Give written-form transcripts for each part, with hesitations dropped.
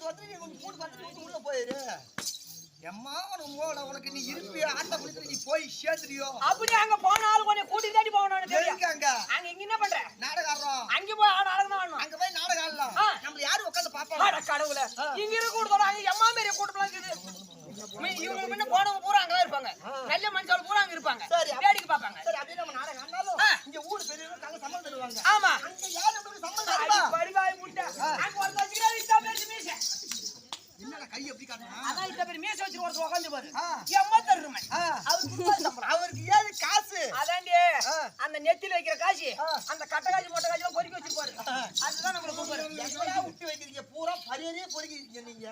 வந்து நீ மூணு பத்து உள்ள போயிரு. எம்மா உனக்கு நீ இருப்பி ஆட்ட புடிச்சு நீ போய் சேர்த்துறியோ? அப்படி அங்க போனாலும் கொஞ்சம் கூட்டி தாடி போகணும். தெரியுங்க அங்க இங்க என்ன பண்ற? நாடகம். அங்க போய் நாடகம் தான் ஆடணும். அங்க போய் நாடகம் ஆடலாம். நம்மள யாரு உட்கார்ந்து பாப்பாங்க? அட கடவுளே, இங்க இருக்க கூடுதா? அங்க எம்மா மேரிய கூட்டலாம் இருக்குது. இவங்க முன்ன போனவங்க பூரா அங்கதான் இருப்பாங்க. நல்ல மனுஷால் பூரா அங்க இருப்பாங்க. வேடிக்கை பாப்பாங்க. சரி, அப்படியே நம்ம நாடகம் ஆனாலும் இங்க ஊர் பெரியவங்க அங்க சம்பளம் தருவாங்க. ஆமா, அங்க யாரு நமக்கு சம்பளம் தருவா? பரிவாய் முட்டை அங்க வந்து வச்சிரா இத்தா பேசி மீச. என்னடா கை எப்படி காட்டுனா? அதான் இத்தா பேசி மீச வச்சு ஒருத்தர் உட்கார்ந்து பாரு. எம்மா தருமே. அவருக்கு குடும்ப சம்பளம். அவருக்கு ஏது காசு? அதான்டி அந்த நெத்தில வைக்கிற காசு, அந்த கட்ட காசு மொட்டை காசு பொறுக்கி வச்சிருப்பாரு. அதுதான் நம்மளுக்கு குடும்ப. எங்கடா விட்டு வைக்கிறீங்க? பூரா பரியரே பொறுக்கிங்க நீங்க.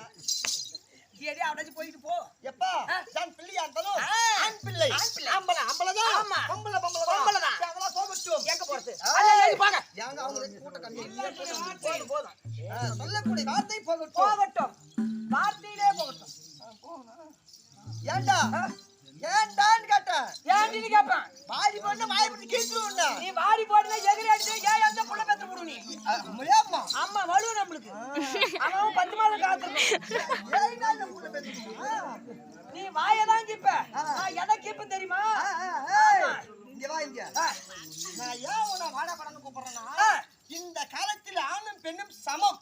ஏடி அவடாச்சு போயிட்டு போ. எப்பா நான் பிள்ளையா இருந்தாலும் ஆண் பிள்ளை. அம்பளதான். ஆமா, பொம்பளதான். அவளா போகட்டும். எங்க போறது? அங்க பாங்க. ஏங்க அவங்க கூட்ட கம்மி. போதும். சொல்லக்கூடிய வார்த்தை போகட்டும். வார்த்தையிலே போகட்டும். ஏண்டா ஏண்டான்னு கேட்டேன். ஏன்டி நீ கேப்ப? வாடி போட்டு வாய் பிடிச்சு கீச்சுறோம்டா. நீ வாடி போடுனா எகிரி அடிச்சு ஏன் அந்த புள்ள பெத்து புடு நீ. முடியாமா? அம்மா வலு நம்மளுக்கு. அவன் 10 மாதம் காத்துறோம். ஏண்டா அந்த புள்ள பெத்துமா? நீ வாயை தான் கிப்ப. நான் எதை கிப்ப தெரியுமா? இங்க வா இங்க. நான் ஏன் உன்னை வாடா படன்னு கூப்பிடுறேன்னா, இந்த காலத்தில் ஆணும் பெண்ணும் சமம்.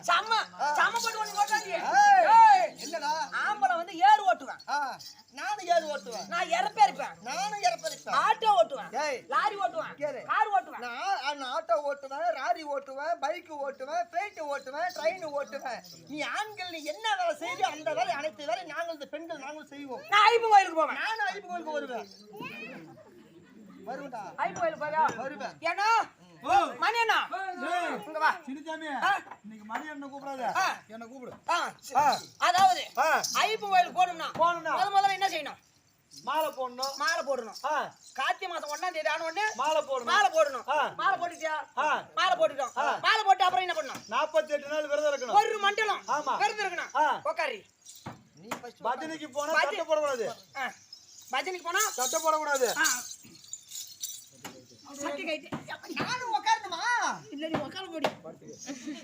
சம போட்டு ஒண்ணு ஓட்டாங்க. என்னடா? ஆம்பளை வந்து ஏறு ஓட்டுவேன். நானும் ஏறு ஓட்டுவேன். நான் இறப்பே இருப்பேன். நானும் இறப்பேன். ஆட்டோ ஓட்டுவேன். லாரி ஓட்டுவேன். கார் ஓட்டுவேன். நான் ஆட்டோ ஓட்டுவேன், லாரி ஓட்டுவேன், பைக் ஓட்டுவேன், பிளைட் ஓட்டுவேன், ட்ரெயின் ஓட்டுவேன். நீ ஆண்கள் நீ என்ன வேலை செய்ய அந்த வேலை அனைத்து வேலை நாங்கள் இந்த பெண்கள் நாங்கள் செய்வோம். நான் ஐப்பு கோயிலுக்கு போவேன். நானும் ஐப்பு கோயிலுக்கு வருவேன். வருவேன்டா. ஐப்பு கோயிலுக்கு போவா? வருவேன். ஏன்னா மணி அண்ணா இங்க வா. சின்னசாமி இன்னைக்கு மணி அண்ணா கூப்பிடாத, என்ன கூப்பிடு. அதாவது ஐப்பு கோயிலுக்கு போகணும்னா முதல்ல என்ன செய்யணும்? மாலை போடணும். மாலை போடணும். கார்த்திகை மாசம் 1ஆம் தேதி ஆன உடனே மாலை போடணும். மாலை போட்டுட்டியா? மாலை போட்டுட்டோம். மாலை போட்டு அப்புறம் என்ன பண்ணணும்? 48 நாள் விரதம் இருக்கணும். ஒரு மண்டலம் விரதம் இருக்கணும். உட்காரி. நீ ஃபர்ஸ்ட் பஜனைக்கு போனா சட்டை போட கூடாது. பஜனைக்கு போனா சட்டை போட கூடாது. சட்டை கைட்டு நானும் உட்காரணுமா? இல்ல நீ உட்கார போடி.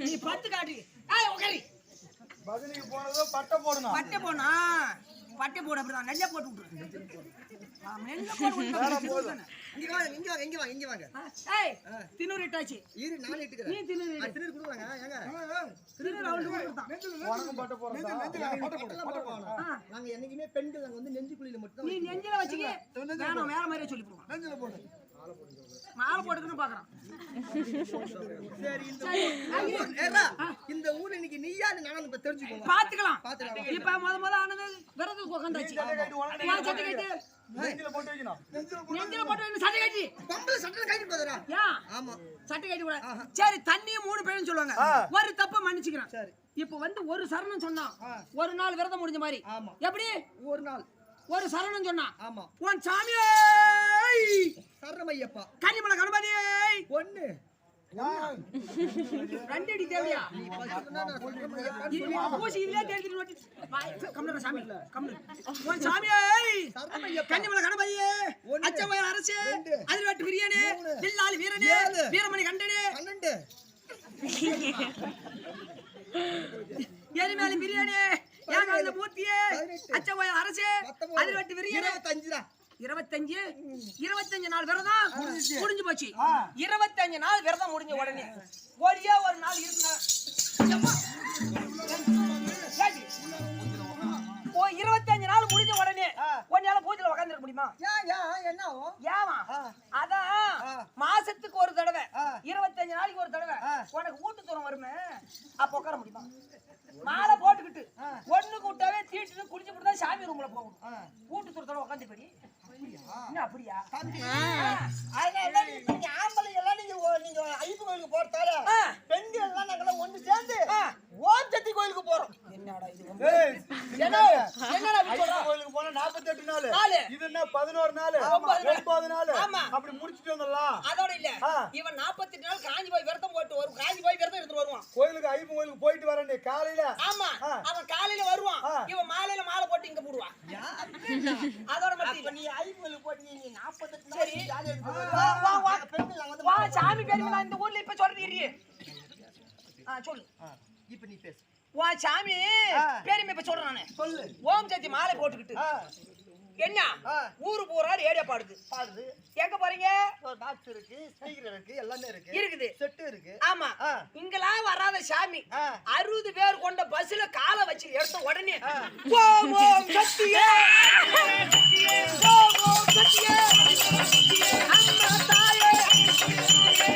நீ பத்து காட்டி. உட்காரி. பஜனைக்கு போனதோ பட்டை போடணும். பட்டை போனா பட்டை போட அப்படிதான் நெஞ்ச போட்டு விட்டுரு. நெஞ்ச போட்டு விட்டுரு. இங்க வாங்க. ஏய் தினூர் இட்டாச்சு. இரு நான் இட்டுக்கறேன். நீ தினூர் குடுறாங்க. ஏங்க தினூர் ரவுண்ட் கொடுத்தான். உனக்கு பட்டை போடுறதா? பட்டை போடணும். நாங்க என்னைக்குமே பெண்கள் நாங்க வந்து நெஞ்சு குழியில மட்டும் நீ நெஞ்சில வச்சிக்க. நான் வேற மாதிரியே சொல்லி போடுவேன். நெஞ்சில போடு. மாலை போட்டுக்கணும் பாக்குறான். சரி இந்த ஊர் இன்னைக்கு நீயான்னு நான் இப்ப தெரிஞ்சுக்கோங்க. பாத்துக்கலாம். இப்ப முத ஆனது விரதம் உட்கார்ந்தாச்சு. சட்டை கட்டி நெஞ்சில போட்டு வைக்கணும். நெஞ்சில போட்டு வைக்கணும். சட்டை கட்டி. பொம்பளை சட்டை கட்டி போதறா? ஆமா. சட்டை கட்டி கூட. சரி தண்ணியும் 3 பேரும் சொல்லுவாங்க. ஒரு தப்பு மன்னிச்சுக்கிறேன். சரி. இப்போ வந்து ஒரு சரணம் சொன்னா ஒரு நாள் விரதம் முடிஞ்ச மாதிரி. எப்படி? ஒரு நாள் ஒரு சரணம் சொன்னா. ஆமா. உன் சாமியே சரணமையப்பா. கன்னிமலை கணபதியே 1 2 அடி தேவையா? பூசி இதுல தேடிட்டு கம்முற சாமி கம்முற. உன் சாமியே கன்னிமலை கணபதியே அச்சவயல் அரசே அதிர்வெட்டு பிரியனே வில்லாளி வீரனே வீரமணி கண்டனே 12 எரிமேலி பிரியனே யாகாந்த மூர்த்தியே அச்சவயல் அரசே அதிர்வெட்டு பிரியனே 25 நாள் விரதம் முடிஞ்சு போச்சு. 25 நாள் விரதம் முடிஞ்ச உடனே ஒரே ஒரு நாள் இருந்தா 25 நாள் முடிஞ்ச உடனே கொஞ்ச பூஜையில உட்கார்ந்துருக்க முடியுமா? என்ன ஏமா? அதான் மாசத்துக்கு ஒரு தடவை 25 நாளைக்கு ஒரு தடவை உனக்கு ஊட்டு தூரம் வருமே, அப்ப உட்கார முடியுமா? மாலை போட்டுக்கிட்டு ஒண்ணுக்கு விட்டாவே தீட்டு குளிச்சு போட்டு தான் சாமி ரூம்ல போகணும். ஊட்டு தூரத்தோட உட்காந்து படி. அப்படியா? ஆம்பளை எல்லாம் நீங்க ஐப்பு கோயிலுக்கு போறதால பெண்கள் எல்லாம் நாங்க ஒண்ணு சேர்ந்து ஓம் சக்தி கோயிலுக்கு போறோம். என்னடா இது? என்னடா கோயிலுக்கு போனா 48 நாள். இது என்ன 11 நாள் 9 நாள் அப்படி முடிச்சிட்டு வந்துடலாம். அதோட இல்ல இவன் 48 நாள் காஞ்சி போய் விரதம் போட்டு வரும். காஞ்சி போய் விரதம் எடுத்து வருவான். கோயிலுக்கு ஐப்பு கோயிலுக்கு போயிட்டு வரேன் காலையில. ஆமா அவன் காலையில வருவான். இவன் மாலையில மாலை போட்டு இங்க போடுவான். அதோட மட்டும் நீ ஐப்பு கோயிலுக்கு போட்டு நீ 48 நாள் ஜாலியா இருக்கு. பெண்கள் நாங்க வந்து வா சாமி பேரு நான் இந்த ஊர்ல இப்ப சொல்றது இரு. சொல்லு. இப்ப நீ பேசு. உன் சாமி பேருமே இப்ப சொல்றேன் நானு. சொல்லு. ஓம் சக்தி மாலை போட்டுக்கிட்டு என்ன ஊரு பூரா ரேடியோ பாடுது. எங்க போறீங்க? டாக்டர் இருக்கு, ஸ்பீக்கர் இருக்கு, எல்லாமே இருக்கு. இருக்குது. செட் இருக்கு. ஆமா. இங்கலாம் வராத சாமி 60 பேர் கொண்ட பஸ்ல காலை வச்சு எடுத்த உடனே ஓம் ஓம் சக்தியே ஓம் ஓம் சக்தியே அம்மா தாயே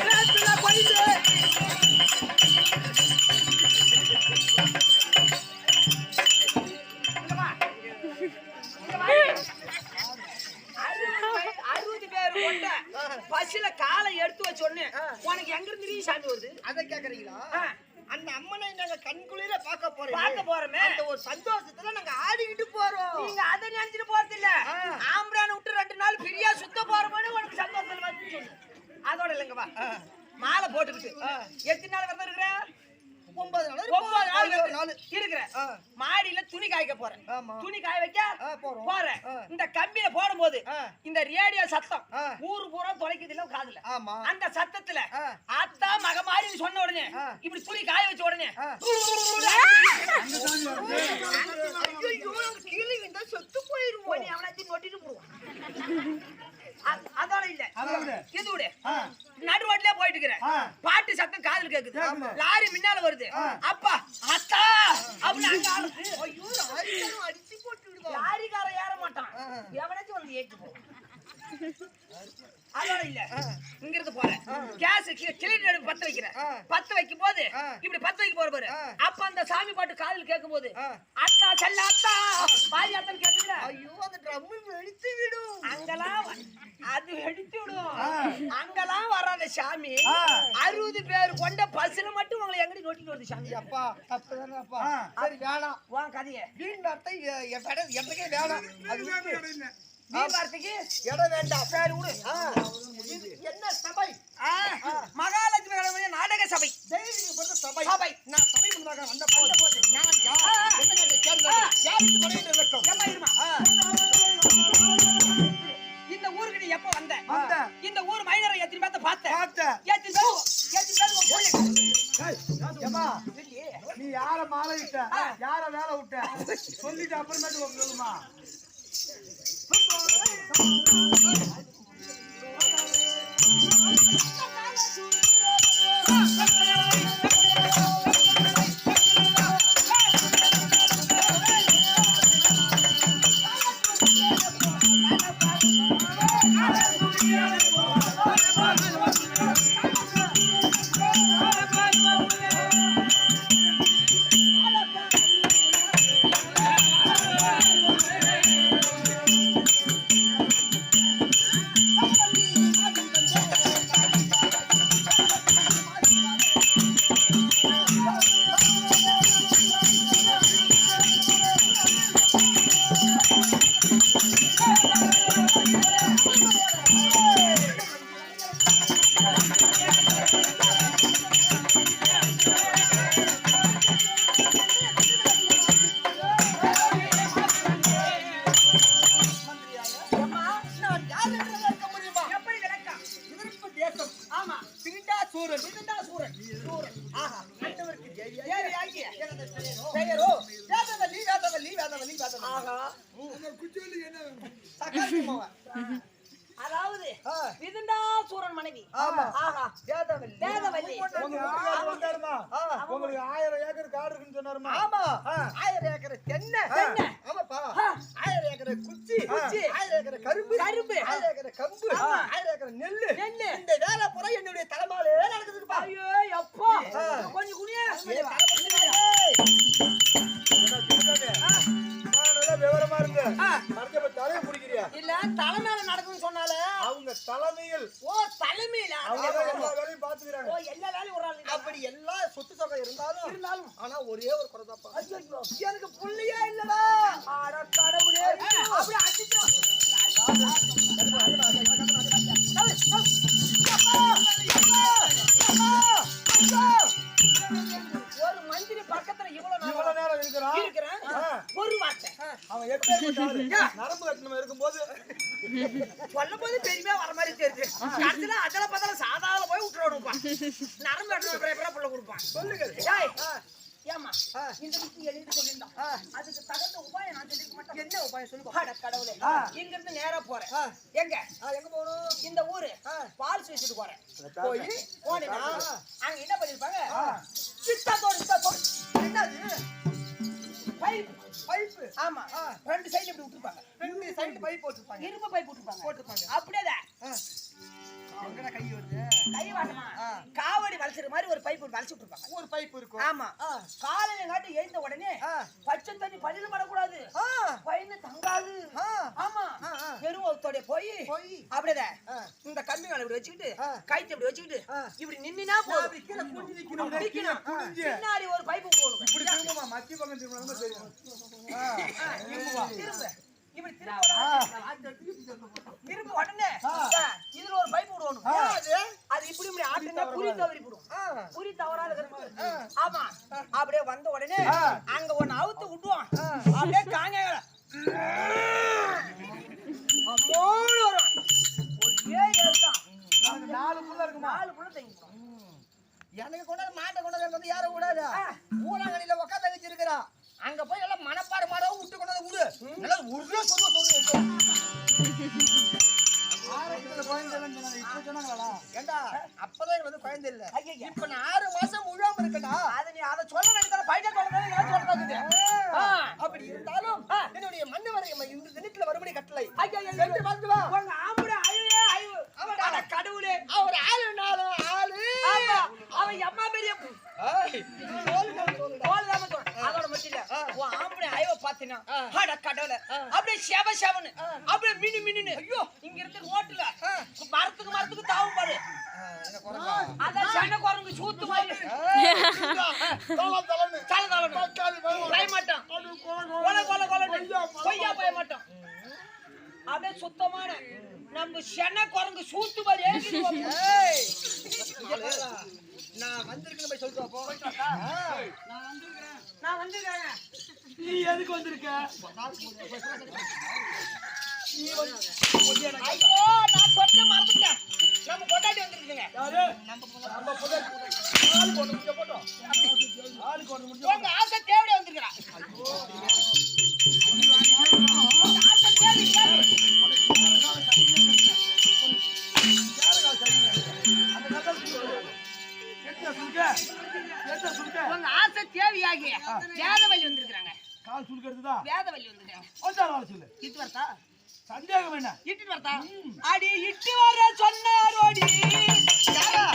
ரத்ன பைதே பஸ்ல காலை எடுத்து வச்சோன்னு உனக்கு எங்க இருந்து சாமி வருது? அத கேக்குறீங்களா? அந்த அம்மனை நாங்க கண்குளிர பார்க்க போறோமே. அந்த ஒரு சந்தோஷத்துல நாங்க ஆடிக்கிட்டு போறோம். நீங்க அத நினைச்சிட்டு போறது இல்ல. ஆம்பரான விட்டு 2 நாள் பிரியா சுத்த போறோம்னு உனக்கு சந்தோஷம் வந்து சொல்லு. அதோட இல்லங்க வா. மாலை போட்டுக்கிட்டு எத்தனை நாள் வரத இருக்கற? 9 நாள் இருக்கிற. மாடியில துணி காய்க்க போறேன். துணி காய வைக்க போறேன். இந்த கம்பியில போடும்போது இந்த ரேடியோ சத்தம் ஊரு பூரா தொலைக்குது இல்ல காதுல. அந்த சத்தத்துல அத்தா மக மாதிரி சொன்ன உடனே இப்படி துணி காய வச்ச உடனே கீழே விழுந்தா செத்து போயிருவோம். அவனாச்சும் நொட்டிட்டு போடுவான். அதோட இல்ல இது விடு. நடுவாட்டிலே போயிட்டு இருக்கிறேன். பாட்டு சத்தம் காதுல கேக்குது. லாரி முன்னால வருது. அப்பா அத்தா அப்படின்னு அடிச்சு போட்டு விடுவோம். லாரிக்காரன் ஏற மாட்டான். எவனாச்சும் வந்து ஏற்றி போடுவான். அதோட இல்ல இங்க இருந்து போறேன். கேஸ் கிளீன் பத்த வைக்கிறேன். பத்த வைக்கும் போது இப்படி பத்த வைக்க போற பாரு. அப்ப அந்த சாமி பாட்டு காதுல கேட்கும் போது அத்தா செல்ல அத்தா பாரி அத்தன் கேட்டுல ஐயோ அந்த ட்ரம் வெடித்து விடும். அங்கலாம் அது வெடித்து விடும். அங்கலாம் வராத சாமி 60 பேர் கொண்ட பஸ்ல மட்டும் உங்களை எங்கடி நோட்டிட்டு வருது சாமி. அப்பா தப்புதானே அப்பா. சரி வேணாம். வா கதையே வீண் வார்த்தை எடக்கே வேணாம். அது வீண் வார்த்தைக்கு இடம் வேண்டாம். சரி விடு. என்ன சபை? மகாலட்சுமி கடவுளே நாடக சபை. தெய்வீக பொறுத்த சபை. சபை. நான் சபை முன்னாக வந்த போது நான் யார் எந்த நாட்டை சேர்ந்தவன் யாருக்கு படையிட்டு இருக்கும்? ஏமா இருமா. இந்த ஊருக்கு நீ எப்ப வந்த? இந்த ஊர் மைனரை எத்தனை பேத்த பார்த்த? எத்தனை பேர் ஏமா நீ யார மாலை விட்ட யார வேலை விட்ட சொல்லிட்டு அப்புறமேட்டு சொல்லுமா. அதாவது விதுண்டாசூரன் மனைவி. ஆஹா வேதவல்லி. வேதவல்லி வந்தாருமா உங்களுக்கு 1000 ஏக்கர் காடு இருக்குன்னு சொன்னாருமா. ஆமா 1000 ஏக்கர் தென்னை. ஆமாப்பா 1000 ஏக்கர் குச்சி 1000 ஏக்கர் கரும்பு 1000 ஏக்கர் கம்பு 1000 ஏக்கர் நெல்லு. இந்த வேலை பூரா என்னுடைய தலைமாலே நடக்குதுப்பா. ஐயோ அப்பா கொஞ்சம் குனியே. விவரமா இருந்து தலையை பிடிக்கிறியா? இல்ல தலைமையில நடக்குதுன்னு சொன்னால அவங்க தலைமையில். ஓ தலைமையில அவங்க எல்லா வேலையும் பாத்துக்கிறாங்க. ஓ எல்லா வேலையும் ஒரு ஆள். அப்படி எல்லா சொத்து தொகை இருந்தாலும் ஆனா ஒரே ஒரு குறைதாப்பா. எனக்கு புள்ளியே இல்லடா. அட கடவுளே. அப்படியே அடிச்சு ஒரு மந்திரி பக்கத்துல இவ்வளவு நேரம் இருக்கிறான். ஒரு வார்த்தை அவன் எப்படி நரம்பு கட்டணம் இருக்கும்போது சொல்லும் போது பெருமையா வர மாதிரி தெரியுது. கடைசியில அதெல்லாம் பார்த்தாலும் சாதாரண போய் விட்டுருவானுப்பா. நரம்பு கட்டணம் புள்ள கொடுப்பான். சொல்லுங்க. ஏமா இந்த விஷயம் எழுதி சொல்லியிருந்தான் அதுக்கு தகுந்த உபாயம் நான் சொல்லிருக்க மாட்டேன். என்ன உபாயம் சொல்லுங்க கடவுளே இங்க இருந்து நேரா போறேன். எங்க எங்க போகணும்? இந்த ஊரு பால் வச்சுட்டு போறேன். போய் போனேன்னா அங்க என்ன பண்ணிருப்பாங்க? என்னது? பைப்பு. ஆமா, ரெண்டு சைடு இப்படி விட்டுருப்பாங்க. ரெண்டு சைடு பைப் போட்டுருப்பாங்க. இரும்பு பைப் போட்டுருப்பாங்க. அப்படியேதான் அங்கடா கை வருது. கை வாட்டமா காவடி வளைச்சிற மாதிரி ஒரு பைப் வளைச்சு விட்டுருப்பாங்க. ஒரு பைப் இருக்கும். ஆமா, காலையில காட்டி எழுந்த உடனே பச்சை தண்ணி பள்ளியில படக்கூடாது, பையனு தங்காது. ஆமா, வெறும் ஒருத்தோட போய் அப்படியேதான் இந்த கம்பி மேல இப்படி வச்சுக்கிட்டு கைத்து இப்படி வச்சுக்கிட்டு இப்படி நின்னா போதும். பின்னாடி ஒரு பைப்பு போடணும். இப்படி திரும்பமா மத்தி பக்கம் திரும்ப தெரியும். திரும்ப இப்படி திரும்ப உடனே இதுல ஒரு பைப் விடுவோம். அது இப்படி இப்படி ஆட்டுனா புரி தவறி போடும். புரி தவறாத இருக்கிறது. ஆமா, அப்படியே வந்த உடனே அங்க ஒன்னு அவுத்து விட்டுவான். அப்படியே காங்க அம்மோடு வரும். ஒரே எழுத்தான். நாலு புள்ள இருக்குமா? 4 புள்ள தங்கிக்கும். எனக்கு கொண்டாட மாட்டை கொண்டாட வந்து யாரும் கூடாது. ஊராங்கனில உட்காந்து வச்சிருக்கிறா. அங்க போய் எல்லாம் மனப்பாடு மாடவும் விட்டு கொண்டாந்து விடு. நல்லா உருள சொல்லுவா. ஏண்டா அப்பதான் வந்து குழந்தை இல்ல. இப்ப நான் 6 மாசம் முழுவாம இருக்கட்டா. நீ அதை சொல்ல வேண்டியதான? பையன் சொல்றது அப்படி இருந்தாலும் என்னுடைய மன்னவரை இந்த தினத்துல மறுபடியும் கட்டளை. உங்க ஆம்பளை அழுவே அழுவு. அவன் கடவுளே, அவர் ஆளுனாலும் ஆளு. அவன் அம்மா பெரிய அதோட மட்டும் இல்ல. உன் ஆம்பளை அழுவ பாத்தீங்கன்னா கடவுள அப்படியே செவ செவனு அப்படியே மினு மினுன்னு. ஐயோ, இங்க இருந்து ரோட்டுல மரத்துக்கு தாவும் பாரு. அதான் சண்டை குரங்கு சூத்து மாதிரி மாட்டான். பொய்யா போய மாட்டான். அப்படியே சுத்தமான நம்ம சென்னை குரங்கு சூத்து மாதிரி நான் வந்திருக்கேன் போய் சொல்லிட்டு போ. நான் வந்திருக்கேன். நீ எதுக்கு வந்திருக்க? ஐயோ, நான் சொன்ன மறந்துட்டேன். நம்ம கொண்டாடி வந்திருக்கீங்க. உங்க ஆசை தேவையா வந்திருக்கிறா? உங்க ஆசை தேவையாகி வேதவல்லி வந்திருக்கிறாங்க. கால் சுடுக்கிறதுதான் வேதவல்லி வந்திருக்காங்க. சொல்லு. இட்டு வரதா? சந்தேகம் என்ன? இட்டு வரதா? அடி இட்டு வர சொன்னாரோடி யாரா?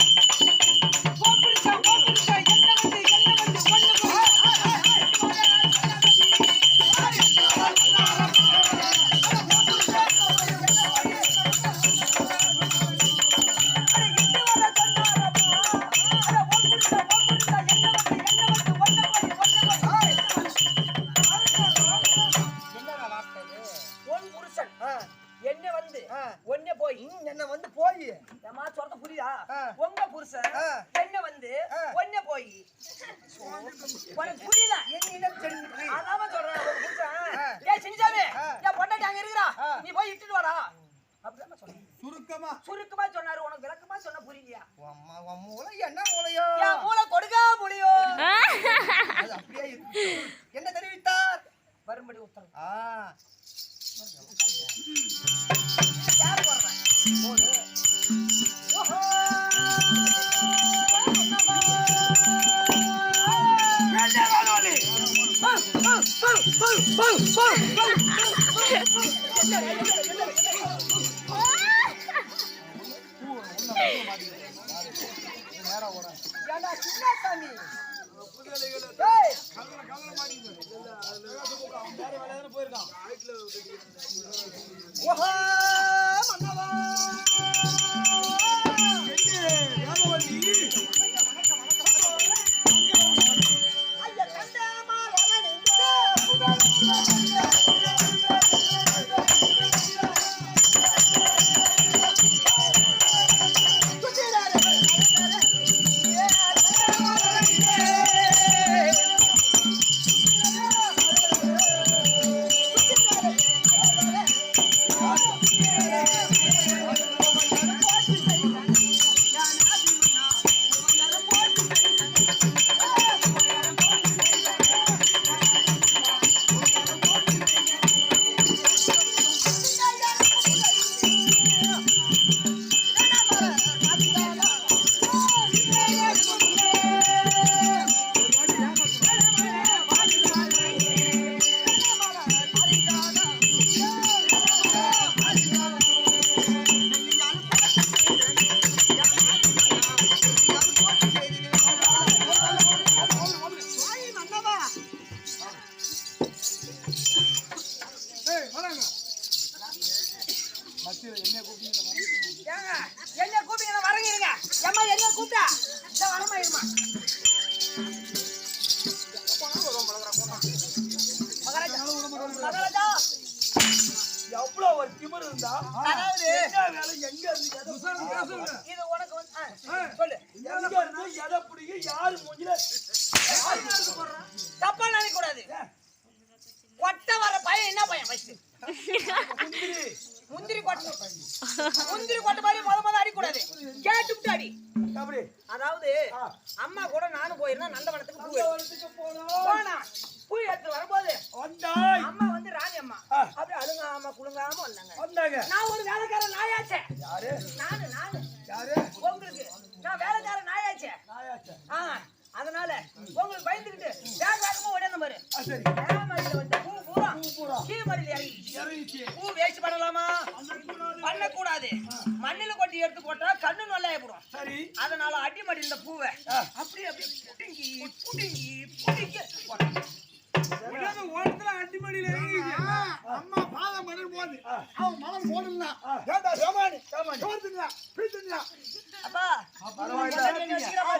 கோபுரிச்சா என்ன வந்து கொண்டு என்ன வந்து போய் ஏமா சொல்றது புரியுதா? உங்க புருஷன் என்ன வந்து ஒண்ணே போய் உனக்கு புரியல? என்னிடம் சென்று அதாம சொல்றேன். உங்க புருஷன் ஏய் சினிசாமி, ஏன் பொண்டாட்டி அங்க இருக்கறா, நீ போய் இட்டுட்டு வாடா அப்படிதான் சொல்றேன். சுருக்கமா சொன்னாரு. உனக்கு விளக்கமா சொன்னா புரியலையா? அம்மா மூளை என்ன மூளையோ? என் மூளை கொடுக்க முடியும். அது அப்படியே இருக்கு. என்ன தெரிவித்தார்? வரும்படி உத்தரவு. யார் போறாங்க? போடு. ஓஹோ, ஏண்டா சின்னசாமி, ஓஹோ மன்னவா, ஏங்க என்ன கூப்பிங்க வரங்கிருங்க ஏம்மா என்ன கூப்பிட்டா இந்த வரமா இருமா மகாராஜா எவ்வளவு ஒரு திமிரு இருந்தா அதாவது என்ன வேலை எங்க இருந்து இது உனக்கு சொல்லு எங்க இருந்து எதை பிடிக்கும் யாரு மூஞ்சில தப்பா நினைக்க கூடாது கொட்டை வர பையன் என்ன பையன் ஃபர்ஸ்ட் முந்திரி கொட்டை மாதிரி முத அடிக்கூடாது கேட்டுட்டு அடி அப்படி அதாவது அம்மா கூட நானும் போயிருந்தா நந்தவனத்துக்கு போனா பூ எடுத்து வரும்போது அம்மா வந்து ராணி அம்மா அப்படியே அழுங்காம குழுங்காம வந்தாங்க நான் ஒரு வேலைக்கார நாயாச்சே யாரு நானு யாரு உங்களுக்கு நான் வேலைக்கார நாயாச்சே அதனால உங்களுக்கு பயந்துக்கிட்டு வேகமா உடனே பாரு சரி மடியில வந்து பூ பூரா கீழ் மடியில இறங்கி பூ வேஸ்ட் பண்ணலாமா பண்ணக்கூடாது மண்ணில கொட்டி எடுத்து போட்டா கண்ணு நல்லா ஏற்படும் சரி அதனால அடி மடியில் இந்த பூவை அப்படியே புடுங்கி ஓரத்துல அடிமடியில அம்மா பாதம் மணல் போது அவன் மணல் போடுனா ஏண்டா சமானி போடுனா பிடினா அப்பா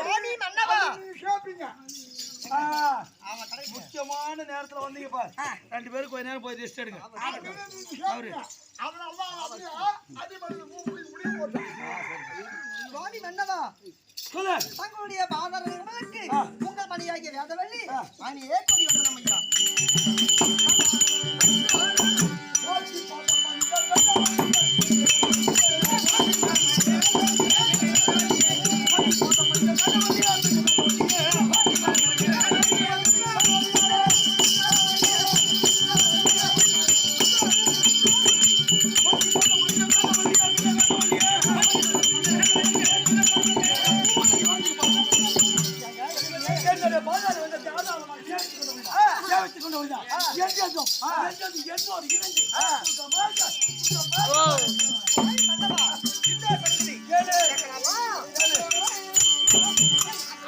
ராணி மன்னவா ஷாப்பிங்க முக்கியமான நேரத்துல வந்தீங்க பாரு ரெண்டு பேரும் கொஞ்ச நேரம் போய் ரெஸ்ட் எடுங்க அவரு ராணி மன்னவா சொல்லு தங்களுடைய பாதர்களுக்கு உங்கள் மணியாகிய வேதவள்ளி மணியே கொடி வந்து நம்மையா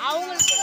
அவங்களுக்கு